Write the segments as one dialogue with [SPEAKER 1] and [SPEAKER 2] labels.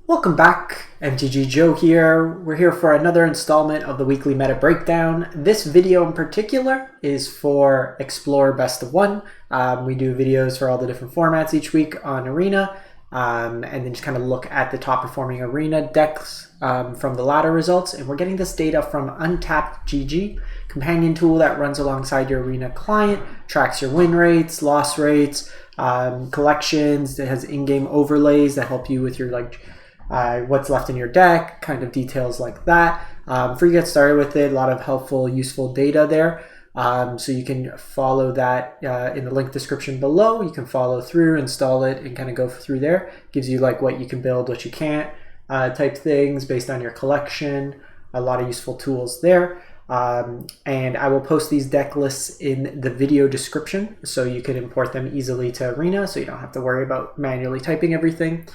[SPEAKER 1] Welcome back, MTG Joe here. We're here for another installment of the weekly meta breakdown. This video in particular is for Explore Best of One. We do videos for all the different formats each week on Arena, and then just kind of look at the top performing Arena decks from the ladder results. And we're getting this data from Untapped GG, companion tool that runs alongside your Arena client, tracks your win rates, loss rates, collections. It has in-game overlays that help you with your what's left in your deck, kind of details like that. Before you get started with it, a lot of helpful, useful data there. So you can follow that in the link description below. You can follow through, install it, and kind of go through there. Gives you like what you can build, what you can't, type things based on your collection. A lot of useful tools there. And I will post these deck lists in the video description so you can import them easily to Arena so you don't have to worry about manually typing everything.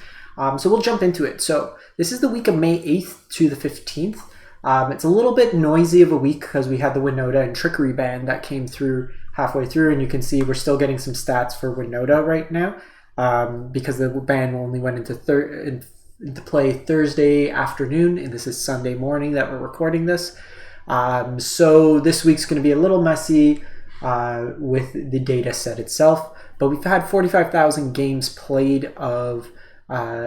[SPEAKER 1] So we'll jump into it. So this is the week of May 8th to the 15th. It's a little bit noisy of a week because we had the Winota and Trickery ban that came through halfway through, and you can see we're still getting some stats for Winota right now because the ban only went into play Thursday afternoon, and this is Sunday morning that we're recording this. So this week's going to be a little messy with the data set itself, but we've had 45,000 games played of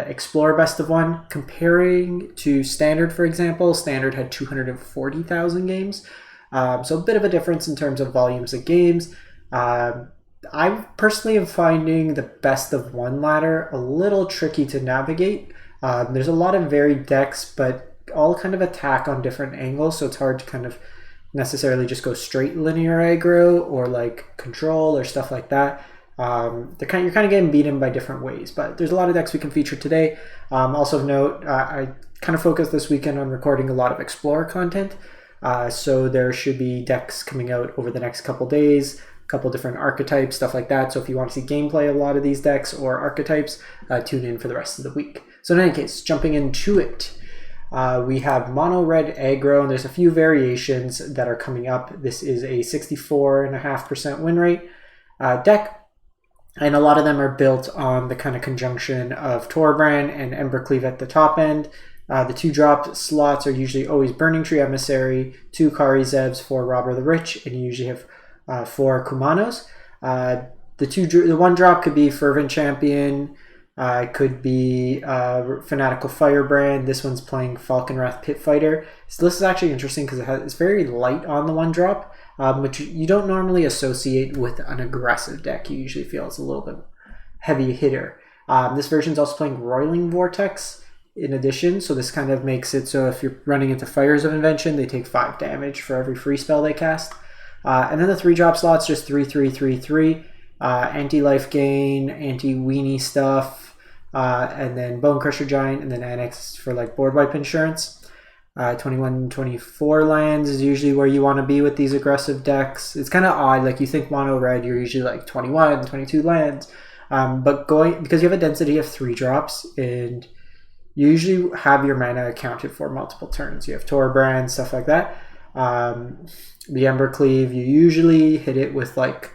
[SPEAKER 1] Explore Best of One. Comparing to Standard, for example, Standard had 240,000 games. So a bit of a difference in terms of volumes of games. I personally am finding the Best of One ladder a little tricky to navigate. There's a lot of varied decks, but all kind of attack on different angles, so it's hard to kind of necessarily just go straight linear aggro or like control or stuff like that. You're kind of getting beaten by different ways, but there's a lot of decks we can feature today. Also of note, I kind of focused this weekend on recording a lot of Explorer content, so there should be decks coming out over the next couple days, a couple different archetypes, stuff like that. So if you want to see gameplay of a lot of these decks or archetypes, tune in for the rest of the week. So in any case, jumping into it, we have Mono Red Aggro, and there's a few variations that are coming up. This is a 64.5% win rate deck. And a lot of them are built on the kind of conjunction of Torbran and Embercleave at the top end. The 2-drop slots are usually always Burning-Tree Emissary, 2 Kari Zevs, 4 Robber the Rich, and you usually have 4 Kumanos. The 1-drop could be Fervent Champion, could be Fanatical Firebrand. This one's playing Falkenrath Pit Fighter. So this is actually interesting because it's very light on the 1-drop. Which you don't normally associate with an aggressive deck. You usually feel it's a little bit heavy hitter. This version is also playing Roiling Vortex in addition, so this kind of makes it so if you're running into Fires of Invention, they take 5 damage for every free spell they cast. And then the 3-drop slots, just 3/3/3/3, anti-life gain, anti-weenie stuff, and then Bonecrusher Giant, and then Anax for like board wipe insurance. 21-24 lands is usually where you want to be with these aggressive decks. It's kind of odd, like you think mono red, you're usually like 21, 22 lands, but because you have a density of 3 drops, and you usually have your mana accounted for multiple turns. You have Torbran, stuff like that. The Embercleave, you usually hit it with like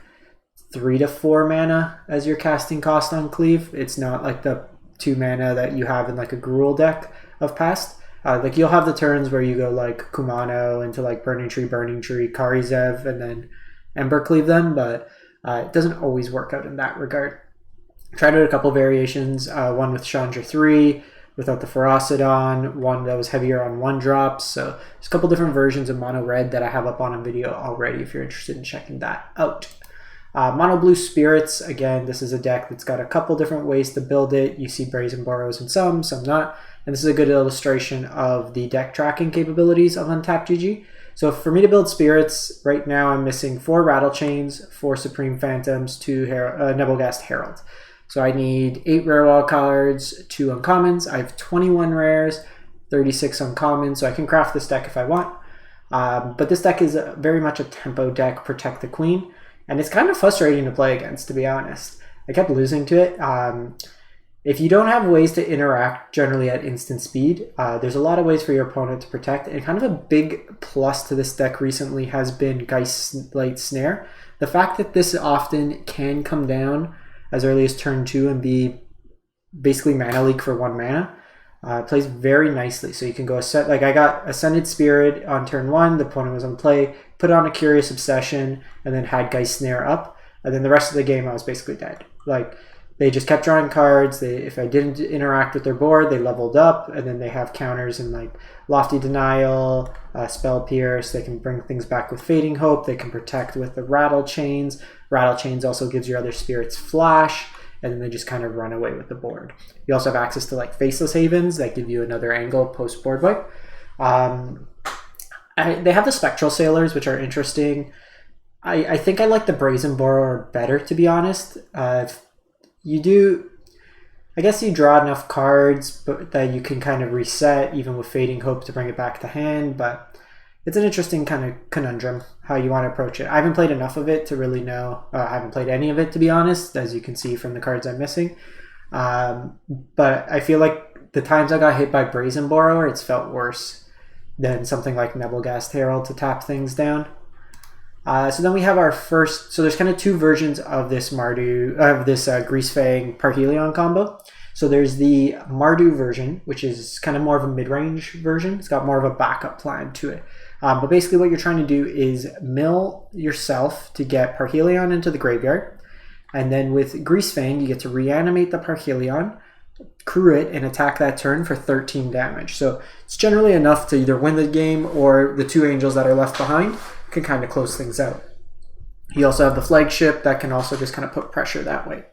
[SPEAKER 1] 3 to 4 mana as your casting cost on Cleave. It's not like the 2 mana that you have in like a Gruul deck of past. Like you'll have the turns where you go like Kumano into like Burning-Tree, Kari Zev, and then Embercleave them, but it doesn't always work out in that regard. Tried out a couple variations, one with Chandra 3 without the Ferocidon, one that was heavier on 1-drops. So there's a couple different versions of Mono Red that I have up on a video already if you're interested in checking that out. Mono Blue Spirits, again, this is a deck that's got a couple different ways to build it. You see Brazen Burrows in some not. And this is a good illustration of the deck tracking capabilities of Untapped GG. So for me to build Spirits, right now I'm missing 4 Rattle Chains, 4 Supreme Phantoms, 2 Nebelgast Herald. So I need 8 rare wild cards, 2 uncommons. I have 21 rares, 36 uncommons, so I can craft this deck if I want. But this deck is very much a tempo deck, Protect the Queen. And it's kind of frustrating to play against, to be honest. I kept losing to it. If you don't have ways to interact generally at instant speed, there's a lot of ways for your opponent to protect. And kind of a big plus to this deck recently has been Geistlight Snare. The fact that this often can come down as early as turn 2 and be basically mana leak for 1 mana Plays very nicely. So you can go like I got Ascendant Spirit on turn 1, the opponent was on play, put on a Curious Obsession, and then had Geist Snare up. And then the rest of the game I was basically dead. Like, they just kept drawing cards. If I didn't interact with their board, they leveled up, and then they have counters in like Lofty Denial, Spell Pierce. They can bring things back with Fading Hope. They can protect with the Rattle Chains. Rattle Chains also gives your other spirits flash, and then they just kind of run away with the board. You also have access to like Faceless Havens that give you another angle post board wipe. They have the Spectral Sailors, which are interesting. I think I like the Brazen Borrower better, to be honest. You do, I guess you draw enough cards but that you can kind of reset even with Fading Hope to bring it back to hand, but it's an interesting kind of conundrum how you want to approach it. I haven't played enough of it to really know. I haven't played any of it, to be honest, as you can see from the cards I'm missing. But I feel like the times I got hit by Brazen Borrower, it's felt worse than something like Nebelgast Herald to tap things down. So then we have our first, so there's kind of two versions of this Greasefang Parhelion combo. So there's the Mrdu version, which is kind of more of a mid-range version. It's got more of a backup plan to it. But basically what you're trying to do is mill yourself to get Parhelion into the graveyard. And then with Greasefang, you get to reanimate the Parhelion, crew it, and attack that turn for 13 damage. So it's generally enough to either win the game, or the two angels that are left behind can kind of close things out. You also have the flagship that can also just kind of put pressure that way.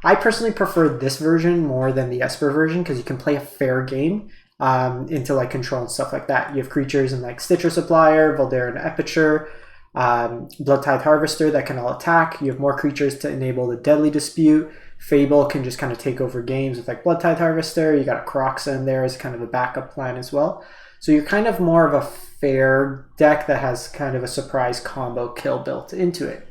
[SPEAKER 1] I personally prefer this version more than the Esper version because you can play a fair game into like control and stuff like that. You have creatures in like Stitcher Supplier, Voldaren Aperture, Bloodtithe Harvester that can all attack. You have more creatures to enable the Deadly Dispute. Fable can just kind of take over games with like Bloodtithe Harvester. You got a Kroxa in there as kind of a backup plan as well. So you're kind of more of a fair deck that has kind of a surprise combo kill built into it.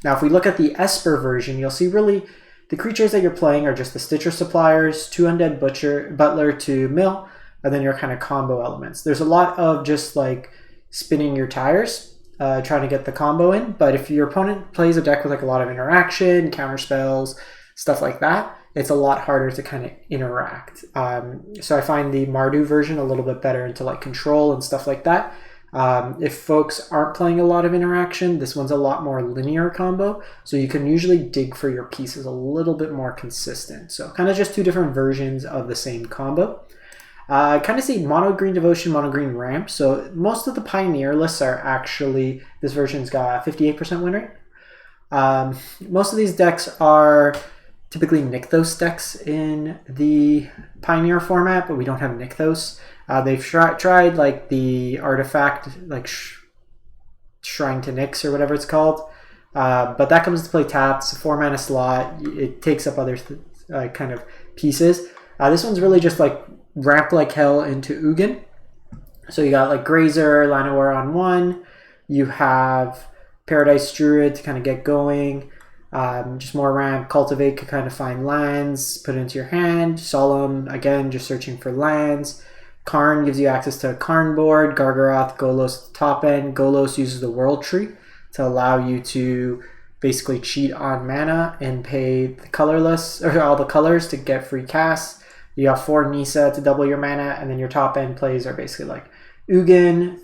[SPEAKER 1] Now, if we look at the Esper version, you'll see really the creatures that you're playing are just the Stitcher Suppliers, 2 Undead Butler to mill, and then your kind of combo elements. There's a lot of just like spinning your tires, trying to get the combo in, but if your opponent plays a deck with like a lot of interaction, counter spells, stuff like that, it's a lot harder to kind of interact. So I find the Mrdu version a little bit better into like control and stuff like that. If folks aren't playing a lot of interaction, this one's a lot more linear combo, so you can usually dig for your pieces a little bit more consistent. So kind of just two different versions of the same combo. I kind of see mono green Devotion, mono green Ramp. So most of the Pioneer lists are actually, this version's got a 58% win rate. Most of these decks are typically Nykthos decks in the Pioneer format, but we don't have Nykthos. They've tried like the artifact, like Shrine to Nyx or whatever it's called, but that comes to play tapped. It's a 4-mana slot. It takes up other kind of pieces. This one's really just like ramp like hell into Ugin. So you got like Grazer, Llanowar on 1. You have Paradise Druid to kind of get going. Just more ramp. Cultivate could kind of find lands, put it into your hand. Solemn, again, just searching for lands. Karn gives you access to a Karn board. Gargaroth, Golos top end. Golos uses the World Tree to allow you to basically cheat on mana and pay the colorless, or all the colors, to get free casts. You have 4 Nisa to double your mana, and then your top end plays are basically like Ugin,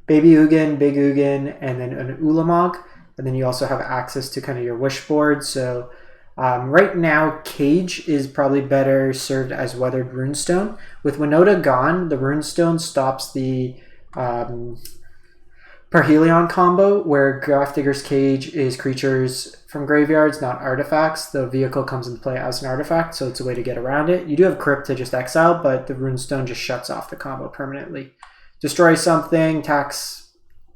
[SPEAKER 1] Baby Ugin, Big Ugin, and then an Ulamog. And then you also have access to kind of your wish board. So right now, Cage is probably better served as Weathered Runestone. With Winota gone, the Runestone stops the Parhelion combo, where Grafdigger's Cage is creatures from graveyards, not artifacts. The vehicle comes into play as an artifact, so it's a way to get around it. You do have Crypt to just exile, but the Runestone just shuts off the combo permanently. Destroy something, tax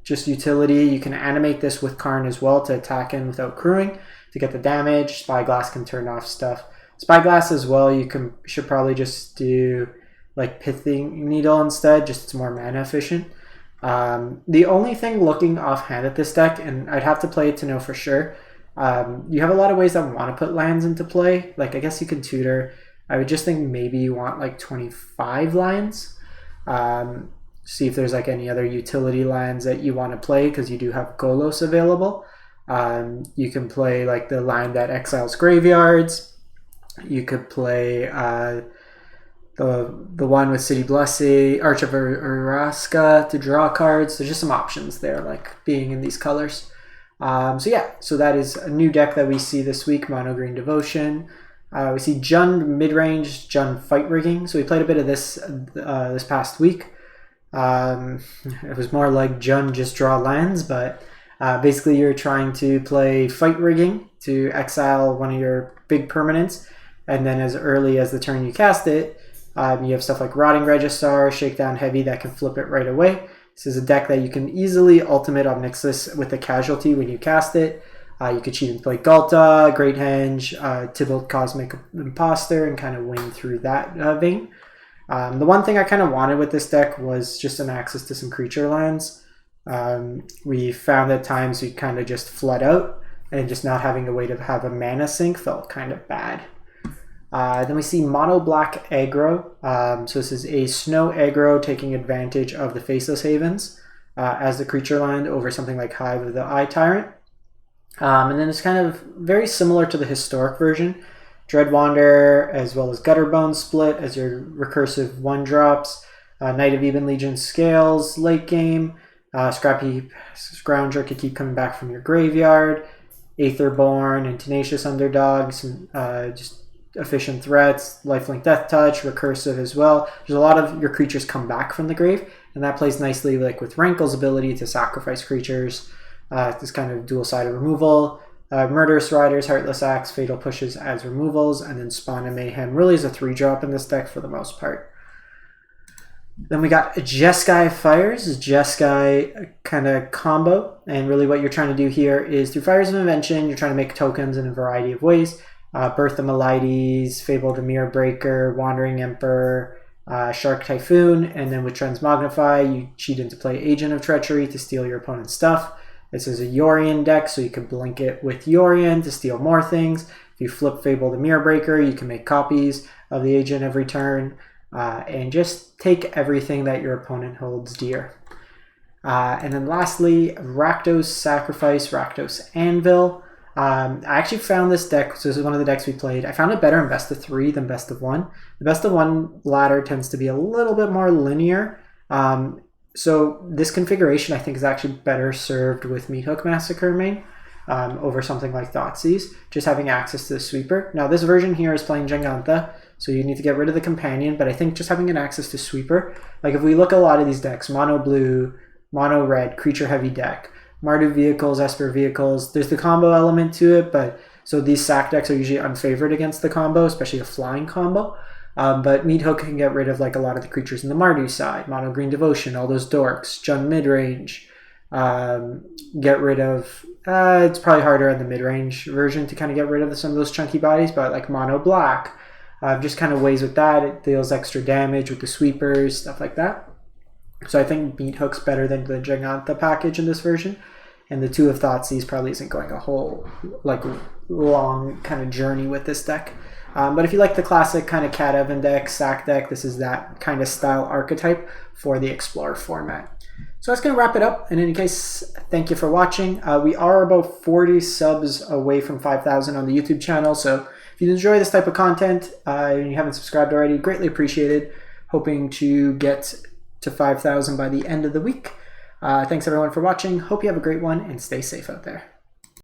[SPEAKER 1] just utility. You can animate this with Karn as well to attack in without crewing to get the damage. Spyglass can turn off stuff. Spyglass as well, should probably just do like Pithing Needle instead, just it's more mana efficient. The only thing looking offhand at this deck, and I'd have to play it to know for sure, you have a lot of ways that want to put lands into play. Like I guess you can tutor. I would just think maybe you want like 25 lands. See if there's like any other utility lands that you want to play, because you do have Golos available. You can play like the line that exiles graveyards. You could play the one with City Blessing, Arch of Araska to draw cards. There's just some options there, like being in these colors. So yeah, so that is a new deck that we see this week, Mono Green Devotion. We see Jund mid-range, Jund fight rigging. So we played a bit of this this past week. It was more like Jund just draw lands, but basically you're trying to play fight rigging to exile one of your big permanents, and then as early as the turn you cast it, you have stuff like Rotting Registrar, Shakedown Heavy that can flip it right away. This is a deck that you can easily ultimate on Nixus with a casualty when you cast it. You could cheat and play Galta, Great Henge, Tybalt Cosmic Imposter, and kind of win through that vein. The one thing I kind of wanted with this deck was just an access to some creature lands. We found at times we kind of just flood out, and just not having a way to have a mana sink felt kind of bad. Then we see Mono Black Aggro. So this is a Snow Aggro taking advantage of the Faceless Havens as the creature land over something like Hive of the Eye Tyrant. And then it's kind of very similar to the historic version. Dreadwander as well as Gutterbone split as your recursive 1-drops. Knight of Even Legion Scales late game. Scrapheap Scrounger could keep coming back from your graveyard. Aetherborn and Tenacious Underdog, some just efficient threats, lifelink Death Touch, recursive as well. There's a lot of your creatures come back from the grave, and that plays nicely like with Rankle's ability to sacrifice creatures. This kind of dual-sided removal. Murderous Riders, Heartless Axe, Fatal Pushes as removals, and then Spawn and Mayhem really is a 3-drop in this deck for the most part. Then we got Jeskai Fires, Jeskai kind of combo, and really what you're trying to do here is through Fires of Invention, you're trying to make tokens in a variety of ways. Birth of Melides, Fabled Mirror Breaker, Wandering Emperor, Shark Typhoon, and then with Transmogrify, you cheat into play Agent of Treachery to steal your opponent's stuff. This is a Yorion deck, so you can blink it with Yorion to steal more things. If you flip Fable the Mirror Breaker, you can make copies of the Agent every turn, and just take everything that your opponent holds dear. And then lastly, Rakdos Sacrifice, Rakdos Anvil. I actually found this deck, so this is one of the decks we played. I found it better in best of 3 than best of 1. The best of 1 ladder tends to be a little bit more linear. So this configuration I think is actually better served with Meathook Massacre main over something like Thoughtseize, just having access to the sweeper. Now this version here is playing Jangantha, so you need to get rid of the companion, but I think just having an access to sweeper, like if we look at a lot of these decks, mono blue, mono red, creature heavy deck, Mrdu vehicles, Esper vehicles, there's the combo element to it, but so these sack decks are usually unfavored against the combo, especially a flying combo. But Meathook can get rid of like a lot of the creatures in the Mrdu side, Mono Green Devotion, all those dorks, Jund midrange, get rid of, it's probably harder in the midrange version to kind of get rid of some of those chunky bodies, but like Mono Black, just kind of ways with that, it deals extra damage with the sweepers, stuff like that. So I think Meathook's better than the Jangantha package in this version, and the Two of Thoughtseize probably isn't going a whole like long kind of journey with this deck. But if you like the classic kind of Cat Evan deck, sack deck, this is that kind of style archetype for the Explorer format. So that's going to wrap it up. In any case, thank you for watching. We are about 40 subs away from 5,000 on the YouTube channel, so if you enjoy this type of content and you haven't subscribed already, greatly appreciated. Hoping to get to 5,000 by the end of the week. Thanks everyone for watching. Hope you have a great one and stay safe out there.